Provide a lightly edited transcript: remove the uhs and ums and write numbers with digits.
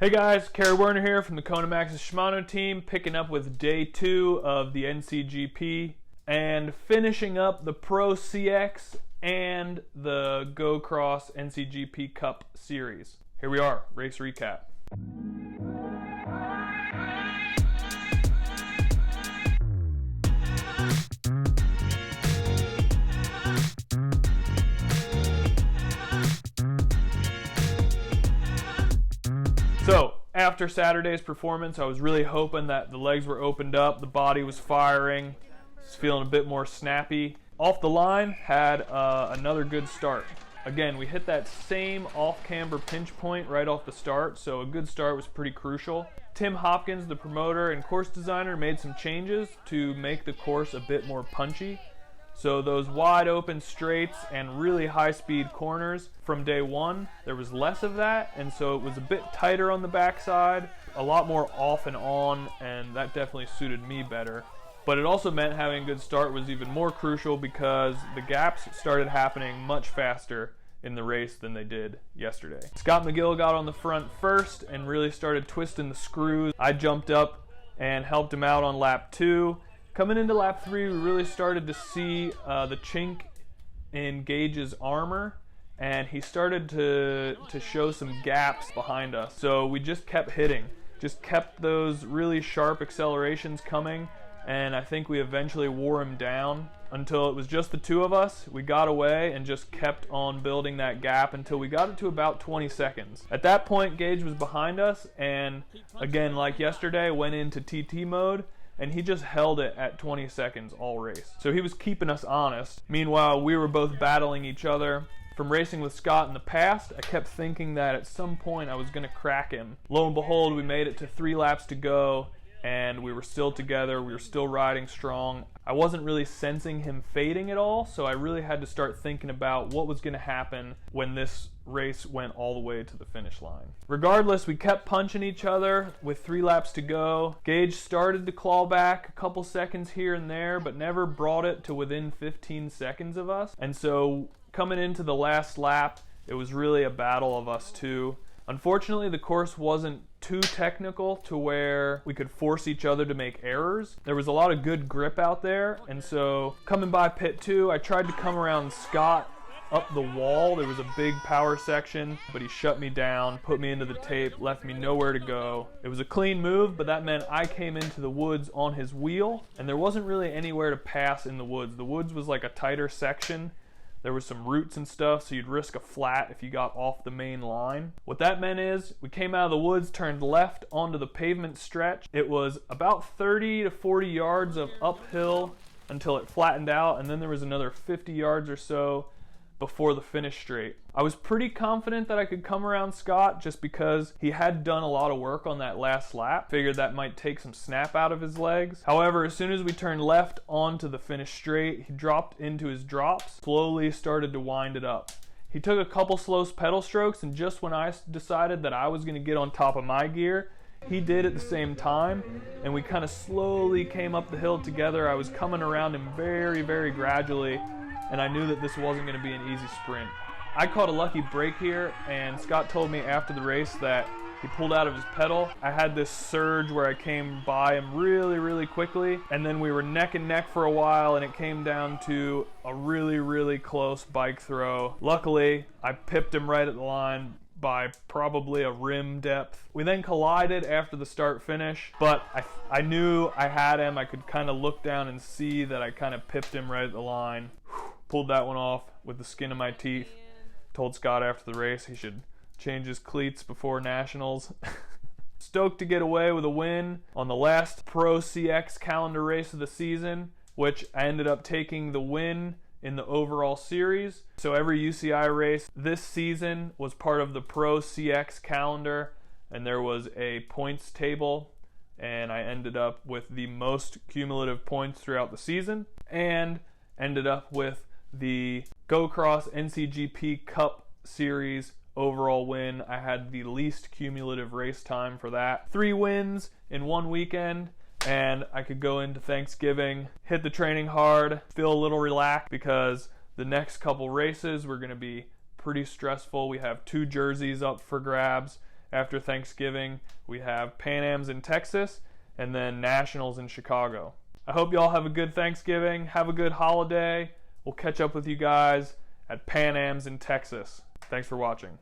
Hey guys, Kerry Werner here from the Pan Ams and Shimano team, picking up with day 2 of the NCGP and finishing up the ProCX and the GoCross NCGP Cup series. Here we are, race recap. So, after Saturday's performance, I was really hoping that the legs were opened up, the body was firing, was feeling a bit more snappy. Off the line, had another good start. Again, we hit that same off-camber pinch point right off the start, so a good start was pretty crucial. Tim Hopkins, the promoter and course designer, made some changes to make the course a bit more punchy. So those wide open straights and really high speed corners from day 1, there was less of that, and so it was a bit tighter on the backside, a lot more off and on, and that definitely suited me better. But it also meant having a good start was even more crucial because the gaps started happening much faster in the race than they did yesterday. Scott McGill got on the front first and really started twisting the screws. I jumped up and helped him out on lap 2. Coming into lap 3, we really started to see the chink in Gage's armor, and he started to show some gaps behind us. So we just kept hitting, just kept those really sharp accelerations coming, and I think we eventually wore him down until it was just the two of us. We got away and just kept on building that gap until we got it to about 20 seconds. At that point, Gage was behind us, and again, like yesterday, went into TT mode, and he just held it at 20 seconds all race. So he was keeping us honest. Meanwhile, we were both battling each other. From racing with Scott in the past, I kept thinking that at some point I was going to crack him. Lo and behold, we made it to 3 laps to go, and we were still together, we were still riding strong. I wasn't really sensing him fading at all, so I really had to start thinking about what was going to happen when this race went all the way to the finish line. Regardless, we kept punching each other with 3 laps to go. Gage started to claw back a couple seconds here and there, but never brought it to within 15 seconds of us. And so coming into the last lap, it was really a battle of us two. Unfortunately, the course wasn't too technical to where we could force each other to make errors. There was a lot of good grip out there, and so coming by pit 2, I tried to come around Scott up the wall. There was a big power section, but he shut me down, put me into the tape, left me nowhere to go. It was a clean move, but that meant I came into the woods on his wheel, and there wasn't really anywhere to pass in the woods. The woods was like a tighter section. There was some roots and stuff, so you'd risk a flat if you got off the main line. What that meant is, we came out of the woods, turned left onto the pavement stretch. It was about 30 to 40 yards of uphill until it flattened out, and then there was another 50 yards or so before the finish straight. I was pretty confident that I could come around Scott just because he had done a lot of work on that last lap. Figured that might take some snap out of his legs. However, as soon as we turned left onto the finish straight, he dropped into his drops, slowly started to wind it up. He took a couple slow pedal strokes, and just when I decided that I was going to get on top of my gear, he did at the same time, and we kind of slowly came up the hill together. I was coming around him very, very gradually, and I knew that this wasn't going to be an easy sprint. I caught a lucky break here, and Scott told me after the race that he pulled out of his pedal. I had this surge where I came by him really, really quickly, and then we were neck and neck for a while, and it came down to a really, really close bike throw. Luckily, I pipped him right at the line by probably a rim depth. We then collided after the start-finish, but I knew I had him. I could kind of look down and see that I kind of pipped him right at the line. Pulled that one off with the skin of my teeth. Told Scott after the race he should change his cleats before Nationals. Stoked to get away with a win on the last ProCX calendar race of the season, which I ended up taking the win in the overall series. So every UCI race this season was part of the ProCX calendar, and there was a points table, and I ended up with the most cumulative points throughout the season, and ended up with the GoCross NCGP Cup Series overall win. I had the least cumulative race time for that. 3 wins in 1 weekend, and I could go into Thanksgiving, hit the training hard, feel a little relaxed because the next couple races were going to be pretty stressful. We have 2 jerseys up for grabs, After Thanksgiving, we have Pan Ams in Texas, and then Nationals in Chicago. I hope you all have a good Thanksgiving. Have a good holiday. We'll catch up with you guys at Pan Ams in Texas. Thanks for watching.